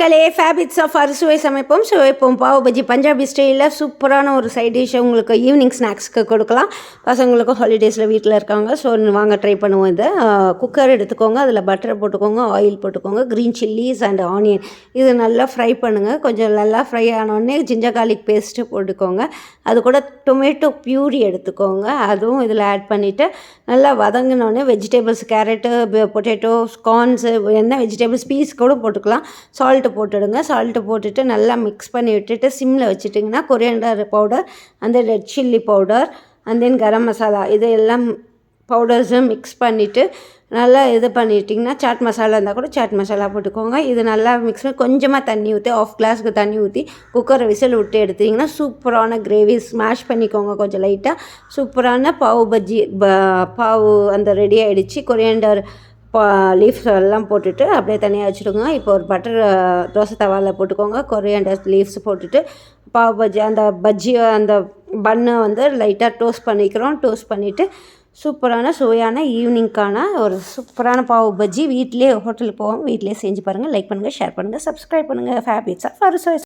மக்களே, ஃபேபிட்ஸ் ஆஃப் அறுசுவை சுவைப்போம் பாவ் பஜ்ஜி பஞ்சாபி ஸ்டைலில் சூப்பரான ஒரு சைட் டிஷ் உங்களுக்கு ஈவினிங் ஸ்நாக்ஸ்க்கு கொடுக்கலாம். பசங்களுக்கும் ஹாலிடேஸில் வீட்டில் இருக்காங்க. ஸோ வாங்க ட்ரை பண்ணுவோம். இதை குக்கர் எடுத்துக்கோங்க, அதில் பட்டரை போட்டுக்கோங்க, ஆயில் போட்டுக்கோங்க, க்ரீன் சில்லிஸ் அண்ட் ஆனியன் இது நல்லா ஃப்ரை பண்ணுங்கள். கொஞ்சம் நல்லா ஃப்ரை ஆனோடனே ஜிஞ்சர் கார்லிக் பேஸ்ட்டு போட்டுக்கோங்க. அது கூட டொமேட்டோ பியூரி எடுத்துக்கோங்க, அதுவும் இதில் ஆட் பண்ணிவிட்டு நல்லா வதங்கினோடனே வெஜிடபிள்ஸ் கேரட்டு, பொட்டேட்டோ, கார்ன்ஸு, என்ன வெஜிடபிள்ஸ் பீஸ் கூட போட்டுக்கலாம். சால்ட்டு போட்டுடுங்க. சால்ட்டு போட்டுட்டு நல்லா மிக்ஸ் பண்ணி விட்டுட்டு சிம்மில் வச்சுட்டிங்கன்னா கொரியாண்டர் பவுடர், அந்த red chilli powder and then garam masala இது எல்லாம் பவுடர்ஸும் மிக்ஸ் பண்ணிவிட்டு நல்லா இது பண்ணிட்டிங்கன்னா சாட் மசாலா இருந்தால் கூட சாட் மசாலா போட்டுக்கோங்க. இது நல்லா மிக்ஸ் பண்ணி கொஞ்சமாக தண்ணி ஊற்றி ஆஃப் கிளாஸுக்கு தண்ணி ஊற்றி குக்கரை விசில் விட்டு எடுத்திங்கன்னா சூப்பரான கிரேவி ஸ்மாஷ் பண்ணிக்கோங்க. கொஞ்சம் லைட்டாக சூப்பரான பாவ் பஜ்ஜி பாவு அந்த ரெடி ஆகிடுச்சு. கொரியாண்டர் லீஃப்ஸ் எல்லாம் போட்டுட்டு அப்படியே தனியாக வச்சுடுங்க. இப்போ ஒரு பட்டர் தோசை தவாவில் போட்டுக்கோங்க. கொரியாண்டர் லீவ்ஸ் போட்டுட்டு பாவ் பஜ்ஜி அந்த அந்த பன்னை வந்து லைட்டாக டோஸ்ட் பண்ணிக்கிறோம். டோஸ்ட் பண்ணிவிட்டு சூப்பரான சுவையான ஈவினிங்க்கான ஒரு சூப்பரான பாவ் பஜ்ஜி வீட்டிலே ஹோட்டலுக்கு போவோம், வீட்டிலே செஞ்சு பாருங்கள். லைக் பண்ணுங்கள், ஷேர் பண்ணுங்கள், சப்ஸ்கிரைப் பண்ணுங்கள். ஃபேபிட்ஸ் ஆஃப் அறுசுவை